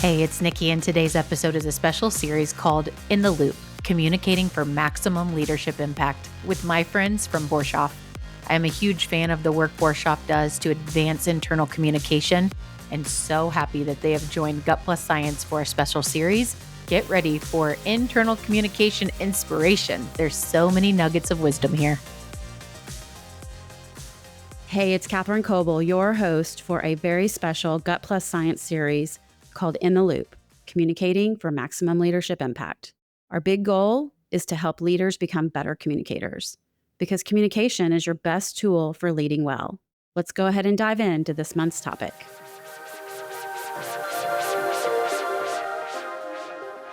Hey, it's Nikki, and today's episode is a special series called In the Loop, Communicating for Maximum Leadership Impact with my friends from Borshoff. I am a huge fan of the work Borshoff does to advance internal communication, and so happy that they have joined Gut Plus Science for a special series. Get ready for internal communication inspiration. There's so many nuggets of wisdom here. Hey, it's Katherine Coble, your host for a very special Gut Plus Science series called In the Loop, Communicating for Maximum Leadership Impact. Our big goal is to help leaders become better communicators, because communication is your best tool for leading well. Let's go ahead and dive into this month's topic.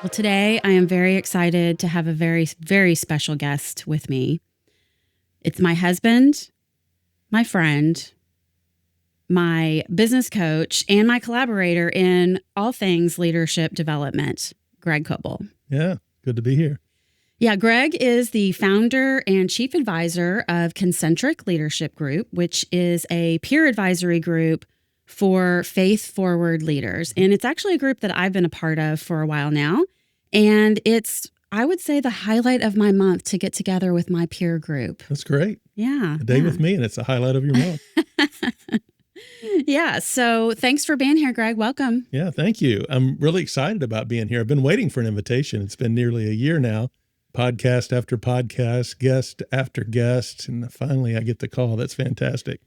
Well, today I am very excited to have a very, very special guest with me. It's my husband, my friend, my business coach, and my collaborator in all things leadership development, Craig Coble. Yeah, good to be here. Yeah, Craig is the founder and chief advisor of Concentric Leadership Group, which is a peer advisory group for faith-forward leaders. And it's actually a group that I've been a part of for a while now. And it's, I would say, the highlight of my month to get together with my peer group. That's great. Yeah. A day with me, and it's the highlight of your month. Yeah. So thanks for being here, Craig. Welcome. Yeah, thank you. I'm really excited about being here. I've been waiting for an invitation. It's been nearly a year now, podcast after podcast, guest after guest, and finally I get the call. That's fantastic.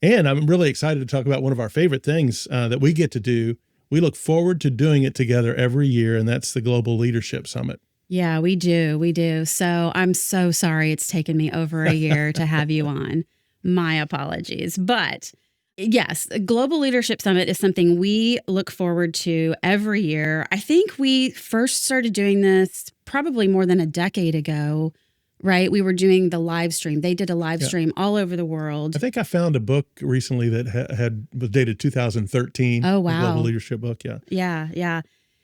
And I'm really excited to talk about one of our favorite things that we get to do. We look forward to doing it together every year, and that's the Global Leadership Summit. Yeah, we do. We do. So I'm so sorry it's taken me over a year to have you on. My apologies. But yes, Global Leadership Summit is something we look forward to every year. I think we first started doing this probably more than a decade ago, right? We were doing the live stream. They did a live stream all over the world. I think I found a book recently that was dated 2013. Oh, wow. A Global Leadership book, yeah. Yeah.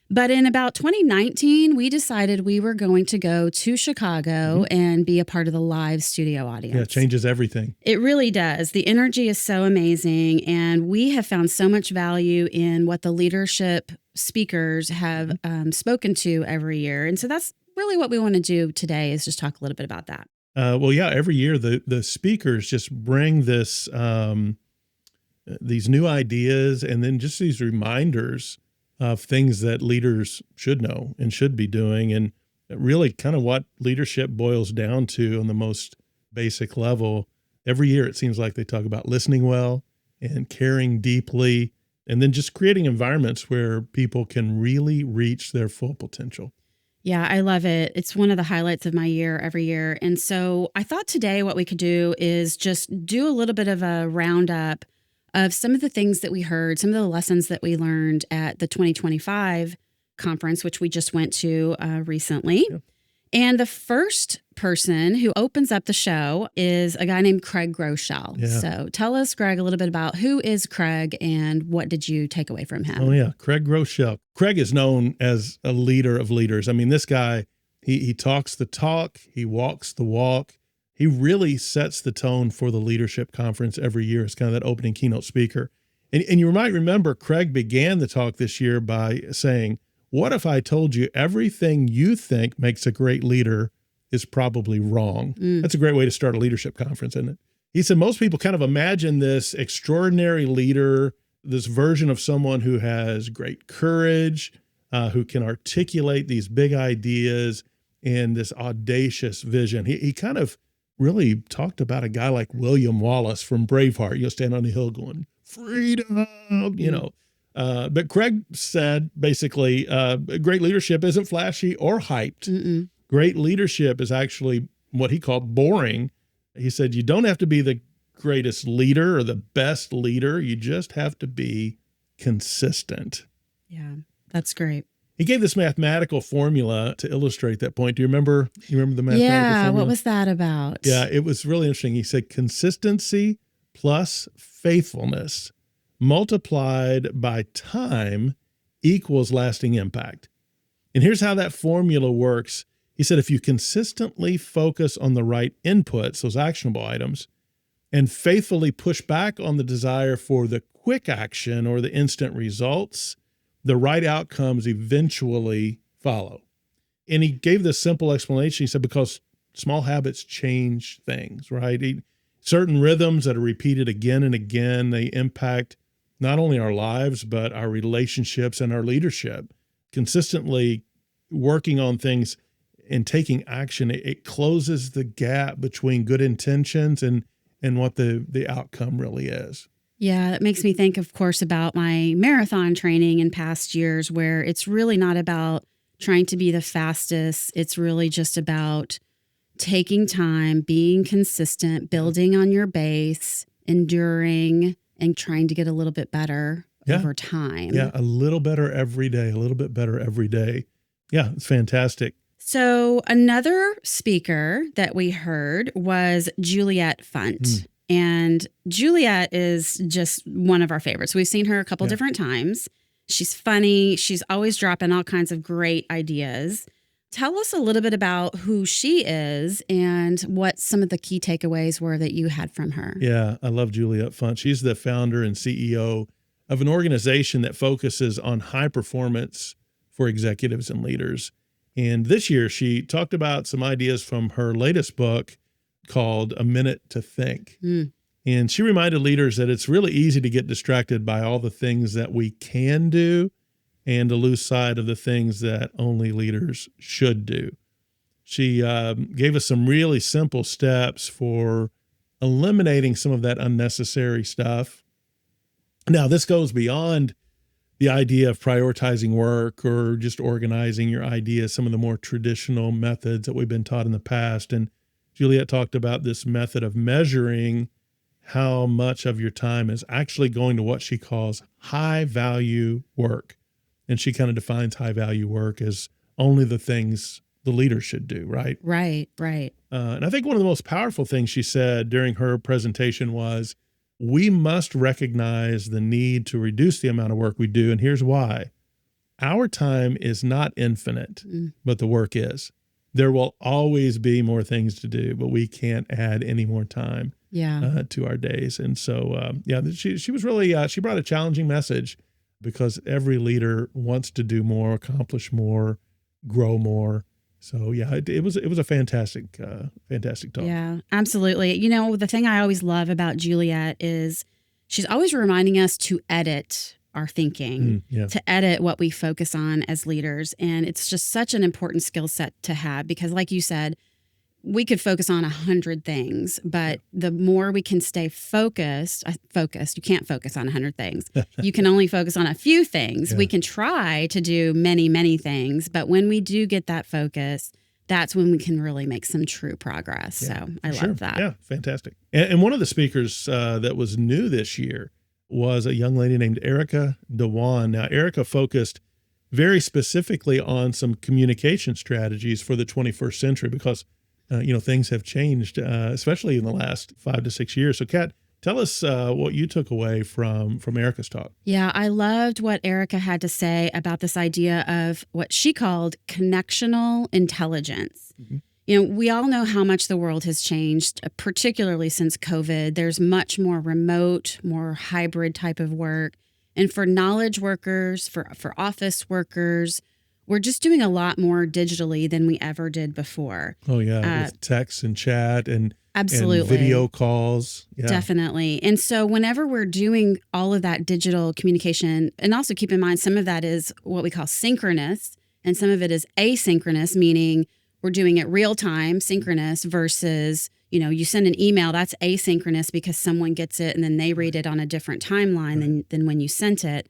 But in about 2019, we decided we were going to go to Chicago and be a part of the live studio audience. Yeah, it changes everything. It really does. The energy is so amazing. And we have found so much value in what the leadership speakers have spoken to every year. And so that's really what we want to do today, is just talk a little bit about that. Well, yeah, every year the speakers just bring this these new ideas and then just these reminders of things that leaders should know and should be doing, and really kind of what leadership boils down to on the most basic level. Every year it seems like they talk about listening well and caring deeply, and then just creating environments where people can really reach their full potential. Yeah, I love it. It's one of the highlights of my year every year. And so I thought today what we could do is just do a little bit of a roundup of some of the things that we heard, some of the lessons that we learned at the 2025 conference, which we just went to recently. Yeah. And the first person who opens up the show is a guy named Craig Groeschel. Yeah. So tell us, Craig, a little bit about who is Craig and what did you take away from him? Oh, yeah. Craig Groeschel. Craig is known as a leader of leaders. I mean, this guy, he talks the talk, he walks the walk. He really sets the tone for the leadership conference every year as kind of that opening keynote speaker. And you might remember Craig began the talk this year by saying, "What if I told you everything you think makes a great leader is probably wrong?" That's a great way to start a leadership conference, isn't it? He said most people kind of imagine this extraordinary leader, this version of someone who has great courage, who can articulate these big ideas and this audacious vision. He kind of really talked about a guy like William Wallace from Braveheart, stand on the hill going, freedom, But Craig said, basically, great leadership isn't flashy or hyped. Great leadership is actually what he called boring. He said, you don't have to be the greatest leader or the best leader. You just have to be consistent. Yeah, that's great. He gave this mathematical formula to illustrate that point. Do you remember the mathematical formula? Yeah, what was that about? Yeah, it was really interesting. He said consistency plus faithfulness multiplied by time equals lasting impact. And here's how that formula works. He said, if you consistently focus on the right inputs, those actionable items, and faithfully push back on the desire for the quick action or the instant results, the right outcomes eventually follow. And he gave this simple explanation. He said, because small habits change things, right? Certain rhythms that are repeated again and again, they impact not only our lives, but our relationships and our leadership. Consistently working on things and taking action, it closes the gap between good intentions and what the outcome really is. Yeah, that makes me think, of course, about my marathon training in past years, where it's really not about trying to be the fastest. It's really just about taking time, being consistent, building on your base, enduring, and trying to get a little bit better over time. Yeah, a little better every day, a little bit better every day. Yeah, it's fantastic. So another speaker that we heard was Juliet Funt. And Juliet is just one of our favorites. We've seen her a couple different times. She's funny. She's always dropping all kinds of great ideas. Tell us a little bit about who she is and what some of the key takeaways were that you had from her. Yeah, I love Juliet Funt. She's the founder and CEO of an organization that focuses on high performance for executives and leaders. And this year, she talked about some ideas from her latest book called A Minute to Think. And she reminded leaders that it's really easy to get distracted by all the things that we can do and to lose sight of the things that only leaders should do. She gave us some really simple steps for eliminating some of that unnecessary stuff. Now, this goes beyond the idea of prioritizing work or just organizing your ideas, some of the more traditional methods that we've been taught in the past. And Juliet talked about this method of measuring how much of your time is actually going to what she calls high value work. And she kind of defines high value work as only the things the leader should do, right? Right. And I think one of the most powerful things she said during her presentation was, we must recognize the need to reduce the amount of work we do. And here's why. Our time is not infinite, but the work is. There will always be more things to do, but we can't add any more time to our days. And so, she was really, she brought a challenging message because every leader wants to do more, accomplish more, grow more. So it was a fantastic talk. Yeah, absolutely. You know, the thing I always love about Juliet is she's always reminding us to edit our thinking, to edit what we focus on as leaders. And it's just such an important skill set to have because, like you said, we could focus on 100 things, but the more we can stay focused, you can't focus on 100 things. You can only focus on a few things. We can try to do many, many things, but when we do get that focus, that's when we can really make some true progress. So I love that. Yeah, fantastic. And one of the speakers that was new this year was a young lady named Erica Dewan. Now, Erica focused very specifically on some communication strategies for the 21st century because things have changed, especially in the last 5 to 6 years. So, Kat, tell us what you took away from Erica's talk. Yeah, I loved what Erica had to say about this idea of what she called connectional intelligence. You know, we all know how much the world has changed, particularly since COVID. There's much more remote, more hybrid type of work. And for knowledge workers, for office workers, we're just doing a lot more digitally than we ever did before. Oh, yeah. With text and chat and absolutely. And video calls. Yeah. Definitely. And so whenever we're doing all of that digital communication, and also keep in mind, some of that is what we call synchronous, and some of it is asynchronous, meaning we're doing it real time, synchronous, versus, you send an email, that's asynchronous because someone gets it and then they read it on a different timeline than when you sent it.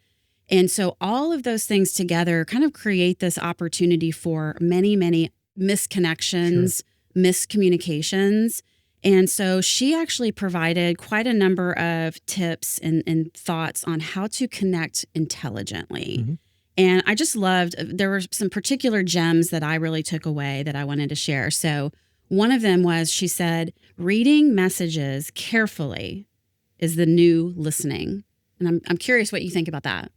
And so all of those things together kind of create this opportunity for many, many misconnections, miscommunications. And so she actually provided quite a number of tips and thoughts on how to connect intelligently. And I just loved, there were some particular gems that I really took away that I wanted to share. So one of them was, she said, reading messages carefully is the new listening. And I'm curious what you think about that.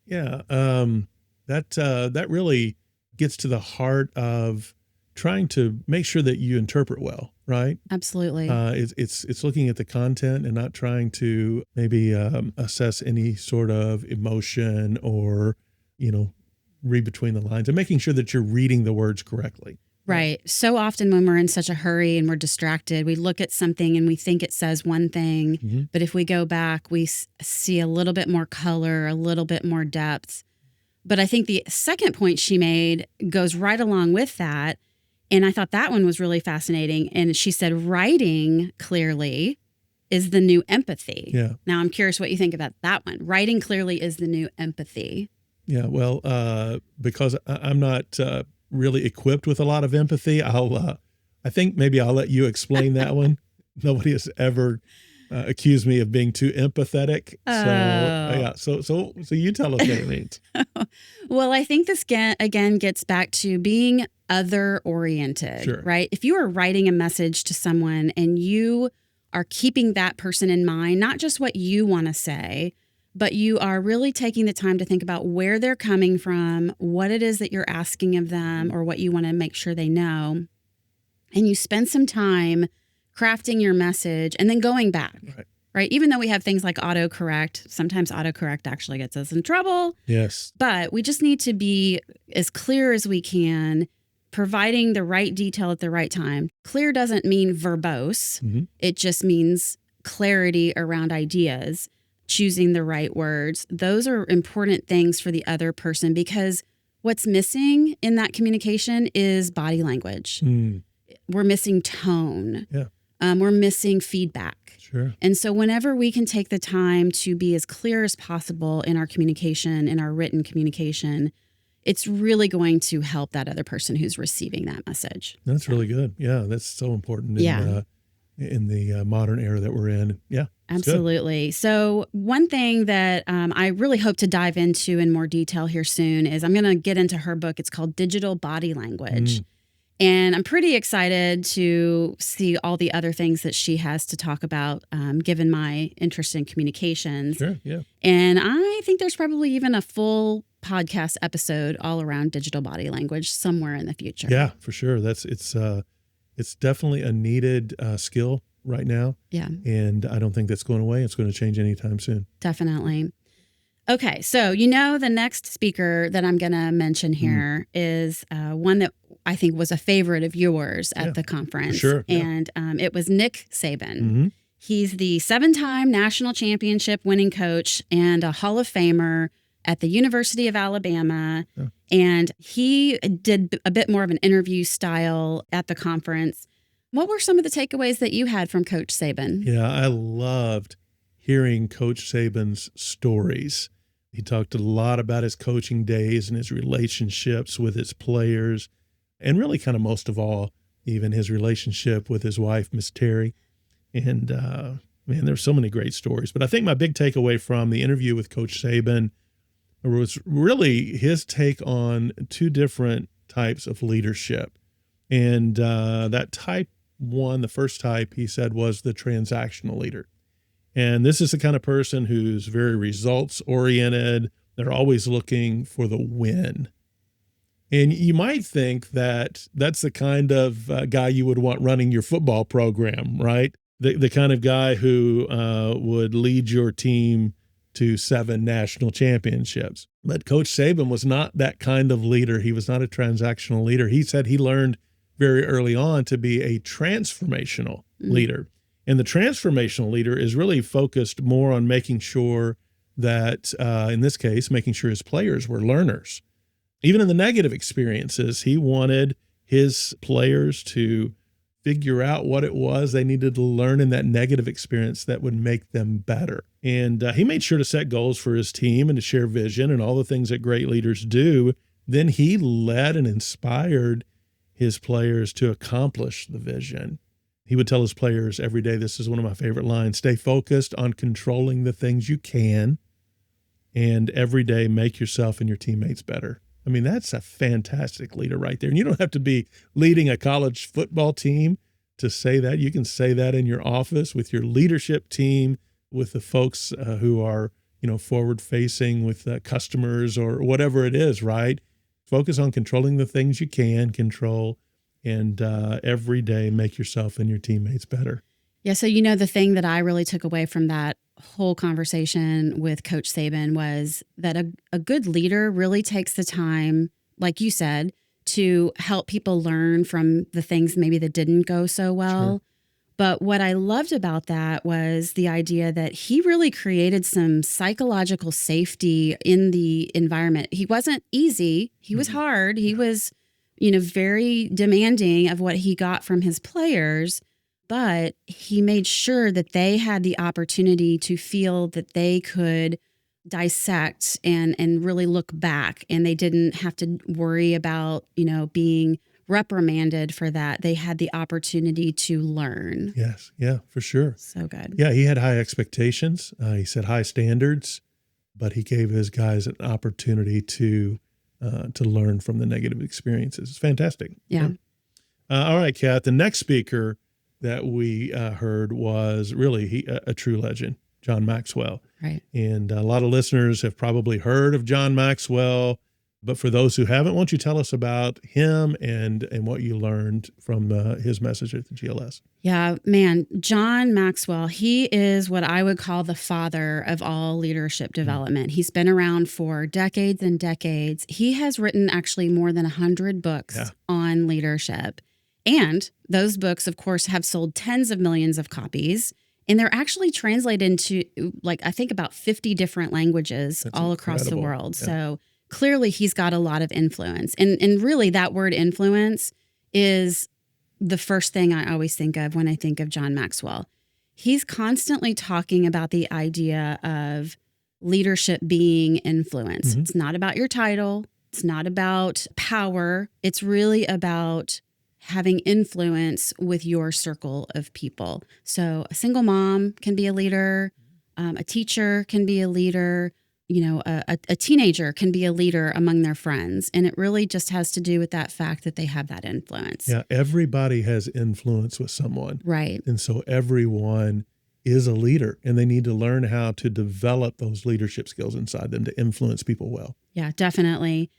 Yeah, that really gets to the heart of trying to make sure that you interpret well, right? Absolutely. It's looking at the content and not trying to maybe assess any sort of emotion or read between the lines and making sure that you're reading the words correctly. Right. So often when we're in such a hurry and we're distracted, we look at something and we think it says one thing, Mm-hmm. but if we go back, we see a little bit more color, a little bit more depth. But I think the second point she made goes right along with that. And I thought that one was really fascinating. And she said, writing clearly is the new empathy. Yeah. Now, I'm curious what you think about that one. Writing clearly is the new empathy. Yeah. Well, because I'm not really equipped with a lot of empathy, I think maybe I'll let you explain that one. Nobody has ever accused me of being too empathetic. So you tell us what it means. Well, I think this again gets back to being other oriented, Sure. right? If you are writing a message to someone and you are keeping that person in mind, not just what you want to say, but you are really taking the time to think about where they're coming from, what it is that you're asking of them, or what you want to make sure they know. And you spend some time crafting your message and then going back, right? Even though we have things like autocorrect, sometimes autocorrect actually gets us in trouble. Yes. But we just need to be as clear as we can, providing the right detail at the right time. Clear doesn't mean verbose. Mm-hmm. It just means clarity around ideas, choosing the right words. Those are important things for the other person, because what's missing in that communication is body language. We're missing tone. Yeah. We're missing feedback. Sure. And so whenever we can take the time to be as clear as possible in our communication, in our written communication, it's really going to help that other person who's receiving that message. That's really good. Yeah, that's so important in the modern era that we're in. Yeah, absolutely. So one thing that I really hope to dive into in more detail here soon is I'm going to get into her book. It's called Digital Body Language. And I'm pretty excited to see all the other things that she has to talk about, given my interest in communications. Sure, yeah. And I think there's probably even a full podcast episode all around digital body language somewhere in the future. Yeah, for sure. It's definitely a needed skill right now. Yeah. And I don't think that's going away. It's going to change anytime soon. Definitely. Okay, so the next speaker that I'm going to mention here is one that I think was a favorite of yours at the conference. Sure. And it was Nick Saban. Mm-hmm. He's the 7-time national championship winning coach and a Hall of Famer at the University of Alabama. Yeah. And he did a bit more of an interview style at the conference. What were some of the takeaways that you had from Coach Saban? Yeah, I loved hearing Coach Saban's stories. He talked a lot about his coaching days and his relationships with his players, and really kind of most of all, even his relationship with his wife, Miss Terry. And man, there's so many great stories. But I think my big takeaway from the interview with Coach Saban was really his take on two different types of leadership. And that type one, the first type, he said, was the transactional leader. And this is the kind of person who's very results oriented. They're always looking for the win. And you might think that that's the kind of guy you would want running your football program, right? The kind of guy who would lead your team to 7 national championships. But Coach Saban was not that kind of leader. He was not a transactional leader. He said he learned very early on to be a transformational leader. And the transformational leader is really focused more on making sure that, in this case, making sure his players were learners. Even in the negative experiences, he wanted his players to figure out what it was they needed to learn in that negative experience that would make them better. And he made sure to set goals for his team and to share vision and all the things that great leaders do. Then he led and inspired his players to accomplish the vision. He would tell his players every day, this is one of my favorite lines, stay focused on controlling the things you can, and every day make yourself and your teammates better. I mean, that's a fantastic leader right there. And you don't have to be leading a college football team to say that. You can say that in your office with your leadership team, with the folks who are, forward facing with customers or whatever it is, right? Focus on controlling the things you can control, and every day make yourself and your teammates better. Yeah. So, the thing that I really took away from that whole conversation with Coach Saban was that a good leader really takes the time, like you said, to help people learn from the things maybe that didn't go so well. Sure. But what I loved about that was the idea that he really created some psychological safety in the environment. He wasn't easy. He was hard. He was, very demanding of what he got from his players, but he made sure that they had the opportunity to feel that they could dissect and really look back, and they didn't have to worry about, being reprimanded for that. They had the opportunity to learn. Yes. Yeah, for sure. So good. Yeah, he had high expectations. He set high standards, but he gave his guys an opportunity to learn from the negative experiences. It's fantastic. Yeah. All right, Kat. The next speaker that we heard was really a true legend, John Maxwell. Right. And a lot of listeners have probably heard of John Maxwell. But for those who haven't, why don't you tell us about him and what you learned from his message at the GLS? Yeah, man, John Maxwell, he is what I would call the father of all leadership development. He's been around for decades and decades. He has written actually more than 100 books on leadership. And those books, of course, have sold tens of millions of copies. And they're actually translated into, I think about 50 different languages all across the world. Yeah. So clearly he's got a lot of influence. And really that word influence is the first thing I always think of when I think of John Maxwell. He's constantly talking about the idea of leadership being influence. It's not about your title. It's not about power. It's really about having influence with your circle of people. So a single mom can be a leader. A teacher can be a leader. A teenager can be a leader among their friends. And it really just has to do with that fact that they have that influence. Yeah, everybody has influence with someone. Right. And so everyone is a leader, and they need to learn how to develop those leadership skills inside them to influence people well. Yeah, definitely.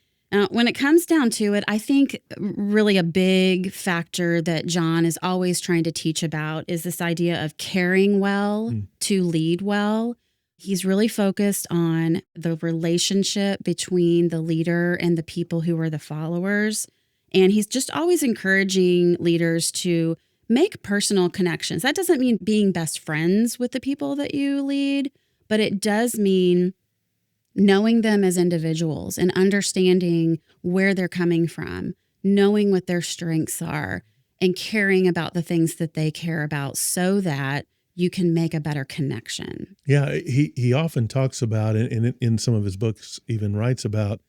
When it comes down to it, I think really a big factor that John is always trying to teach about is this idea of caring well to lead well. He's really focused on the relationship between the leader and the people who are the followers. And he's just always encouraging leaders to make personal connections. That doesn't mean being best friends with the people that you lead, but it does mean knowing them as individuals and understanding where they're coming from, knowing what their strengths are, and caring about the things that they care about so that you can make a better connection. Yeah, he often talks about it, and in some of his books even writes about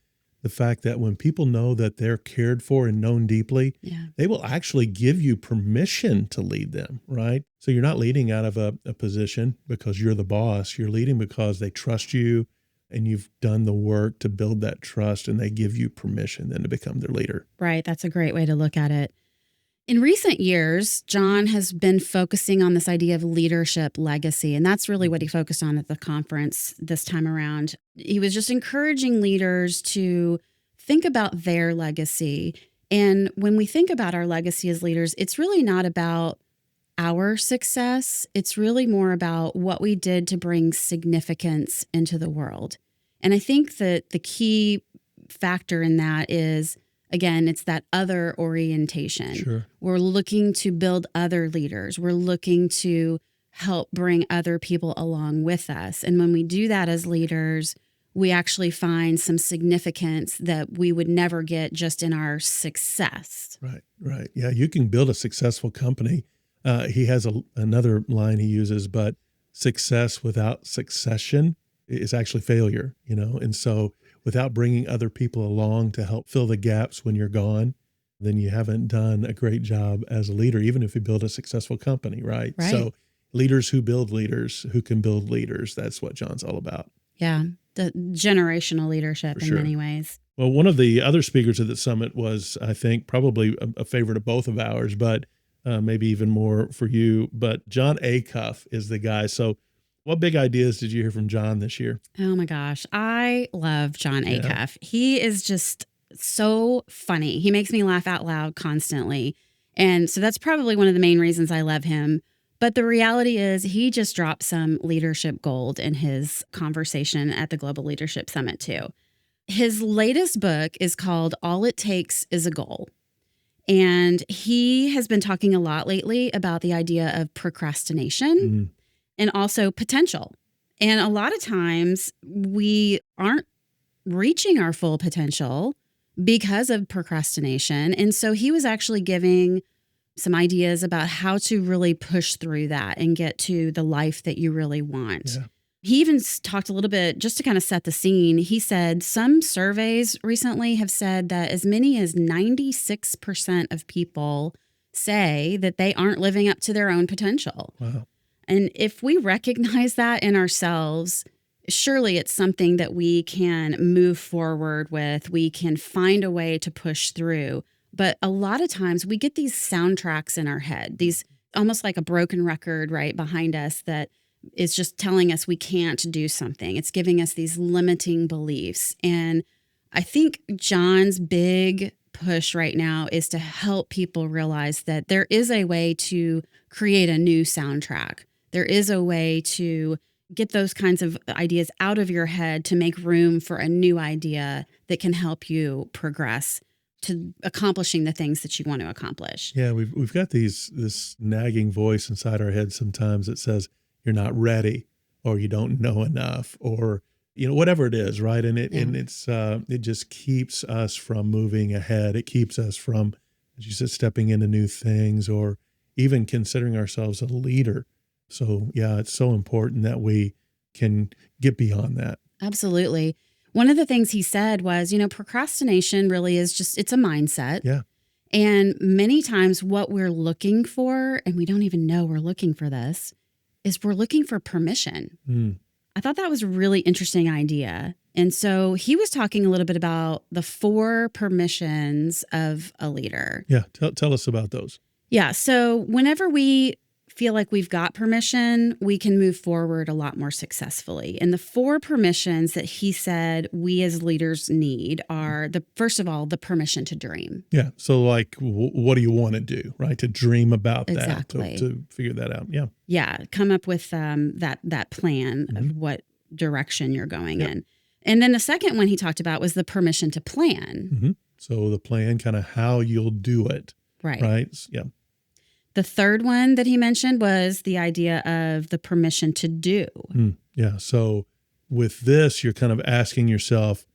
the fact that when people know that they're cared for and known deeply, they will actually give you permission to lead them, right? So you're not leading out of a position because you're the boss. You're leading because they trust you and you've done the work to build that trust, and they give you permission then to become their leader. Right. That's a great way to look at it. In recent years, John has been focusing on this idea of leadership legacy, and that's really what he focused on at the conference this time around. He was just encouraging leaders to think about their legacy. And when we think about our legacy as leaders, it's really not about our success. It's really more about what we did to bring significance into the world. And I think that the key factor in that is, again, it's that other orientation. Sure. We're looking to build other leaders. We're looking to help bring other people along with us. And when we do that as leaders, we actually find some significance that we would never get just in our success. Right. Yeah, you can build a successful company. He has another line he uses, but success without succession is actually failure, And so without bringing other people along to help fill the gaps when you're gone, then you haven't done a great job as a leader, even if you build a successful company, right? So leaders who build leaders who can build leaders, that's what John's all about. Yeah, the generational leadership in many ways. Well, one of the other speakers at the summit was, I think, probably a favorite of both of ours, but maybe even more for you. But John Acuff is the guy. So what big ideas did you hear from John this year? Oh my gosh. I love John Acuff. He is just so funny. He makes me laugh out loud constantly. And so that's probably one of the main reasons I love him. But the reality is he just dropped some leadership gold in his conversation at the Global Leadership Summit too. His latest book is called All It Takes is a Goal. And he has been talking a lot lately about the idea of procrastination and also potential. And a lot of times we aren't reaching our full potential because of procrastination. And so he was actually giving some ideas about how to really push through that and get to the life that you really want. Yeah. He even talked a little bit, just to kind of set the scene. He said some surveys recently have said that as many as 96% of people say that they aren't living up to their own potential. Wow. And if we recognize that in ourselves, surely it's something that we can move forward with. We can find a way to push through. But a lot of times we get these soundtracks in our head, these almost like a broken record right behind us that is just telling us we can't do something. It's giving us these limiting beliefs. And I think John's big push right now is to help people realize that there is a way to create a new soundtrack. There is a way to get those kinds of ideas out of your head to make room for a new idea that can help you progress to accomplishing the things that you want to accomplish. Yeah, we've got this nagging voice inside our head sometimes that says you're not ready, or you don't know enough, or whatever it is, right? And it just keeps us from moving ahead. It keeps us from, as you said, stepping into new things, or even considering ourselves a leader. So yeah, it's so important that we can get beyond that. Absolutely. One of the things he said was, procrastination really is it's a mindset. Yeah. And many times what we're looking for, and we don't even know we're looking for this, is we're looking for permission. I thought that was a really interesting idea. And so he was talking a little bit about the 4 permissions of a leader. Yeah. Tell us about those. Yeah. So whenever we feel like we've got permission, we can move forward a lot more successfully. And the 4 permissions that he said we as leaders need are first of all, the permission to dream. Yeah. So like, what do you want to do, right? To dream about that, exactly. to figure that out. Yeah. Yeah. Come up with that plan of what direction you're going in. And then the second one he talked about was the permission to plan. So the plan, kind of how you'll do it. Right. Right. Yeah. The third one that he mentioned was the idea of the permission to do. Yeah. So with this, you're kind of asking yourself,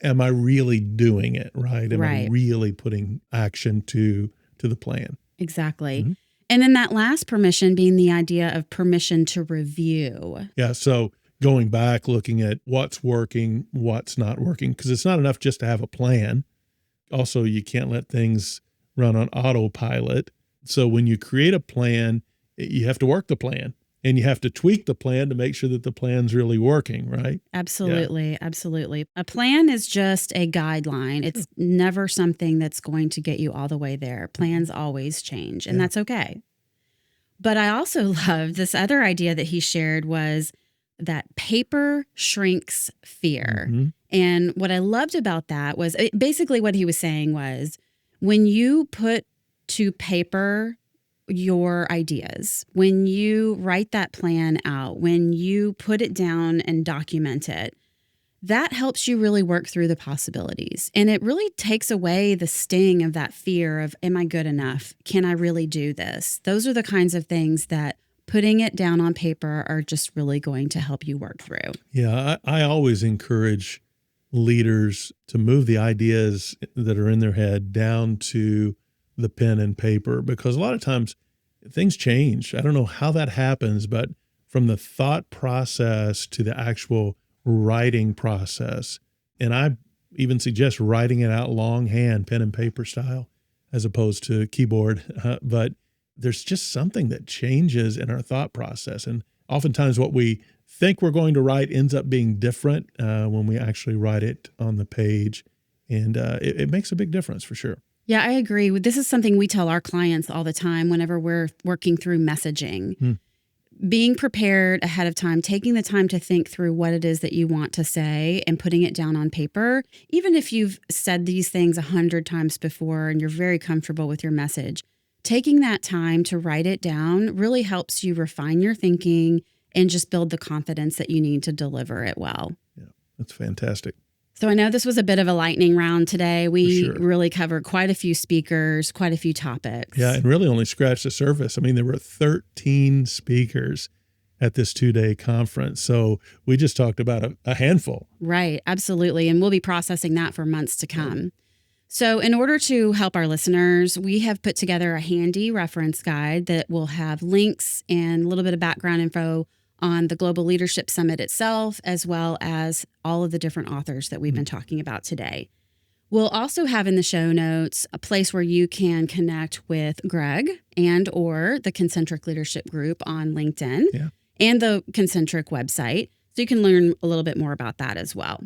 am I really doing it? Right. Am I really putting action to the plan? Exactly. And then that last permission being the idea of permission to review. Yeah. So going back, looking at what's working, what's not working, because it's not enough just to have a plan. Also, you can't let things run on autopilot. So when you create a plan, you have to work the plan, and you have to tweak the plan to make sure that the plan's really working, right? Absolutely. Yeah. Absolutely. A plan is just a guideline. It's never something that's going to get you all the way there. Plans always change, and that's okay. But I also love this other idea that he shared was that paper shrinks fear. And what I loved about that was basically what he was saying was when you put to paper your ideas, when you write that plan out, when you put it down and document it, that helps you really work through the possibilities. And it really takes away the sting of that fear of, am I good enough? Can I really do this? Those are the kinds of things that putting it down on paper are just really going to help you work through. Yeah, I always encourage leaders to move the ideas that are in their head down to the pen and paper, because a lot of times things change. I don't know how that happens, but from the thought process to the actual writing process, and I even suggest writing it out longhand, pen and paper style, as opposed to keyboard. But there's just something that changes in our thought process. And oftentimes what we think we're going to write ends up being different when we actually write it on the page. And it makes a big difference for sure. Yeah, I agree. This is something we tell our clients all the time whenever we're working through messaging. Being prepared ahead of time, taking the time to think through what it is that you want to say and putting it down on paper. Even if you've said these things 100 times before and you're very comfortable with your message, taking that time to write it down really helps you refine your thinking and just build the confidence that you need to deliver it well. Yeah, that's fantastic. So I know this was a bit of a lightning round today. We sure. really covered quite a few speakers, quite a few topics. Yeah, and really only scratched the surface. I mean, there were 13 speakers at this 2-day conference. So we just talked about a handful. Right, absolutely. And we'll be processing that for months to come. So in order to help our listeners, we have put together a handy reference guide that will have links and a little bit of background info on the Global Leadership Summit itself, as well as all of the different authors that we've been talking about today. We'll also have in the show notes a place where you can connect with Greg and or the Concentric Leadership Group on LinkedIn and the Concentric website. So you can learn a little bit more about that as well.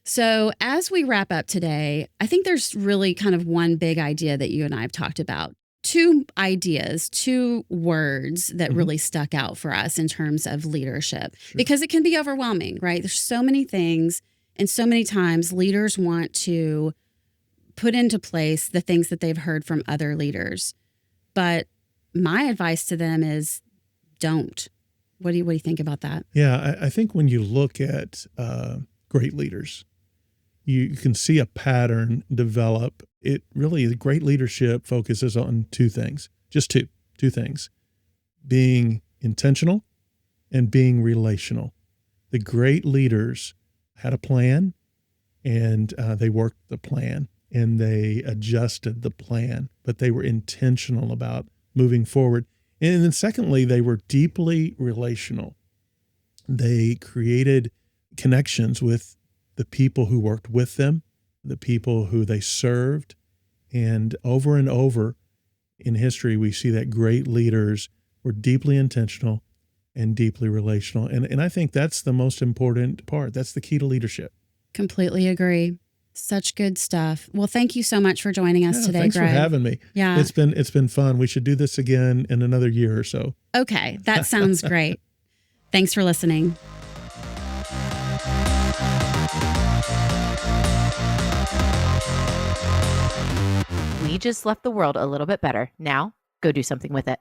So as we wrap up today, I think there's really kind of one big idea that you and I have talked about. Two ideas, two words that really stuck out for us in terms of leadership, because it can be overwhelming, right? There's so many things, and so many times leaders want to put into place the things that they've heard from other leaders. But my advice to them is don't. What do you think about that? Yeah, I think when you look at great leaders, you can see a pattern develop. It really, the great leadership focuses on two things, just two things: being intentional and being relational. The great leaders had a plan, and they worked the plan, and they adjusted the plan, but they were intentional about moving forward. And then secondly, they were deeply relational. They created connections with the people who worked with them, the people who they served. And over in history, we see that great leaders were deeply intentional and deeply relational. And I think that's the most important part. That's the key to leadership. Completely agree. Such good stuff. Well, thank you so much for joining us today, thanks Greg. for having me. Yeah. It's been fun. We should do this again in another year or so. Okay, that sounds great. Thanks for listening. We just left the world a little bit better. Now, go do something with it.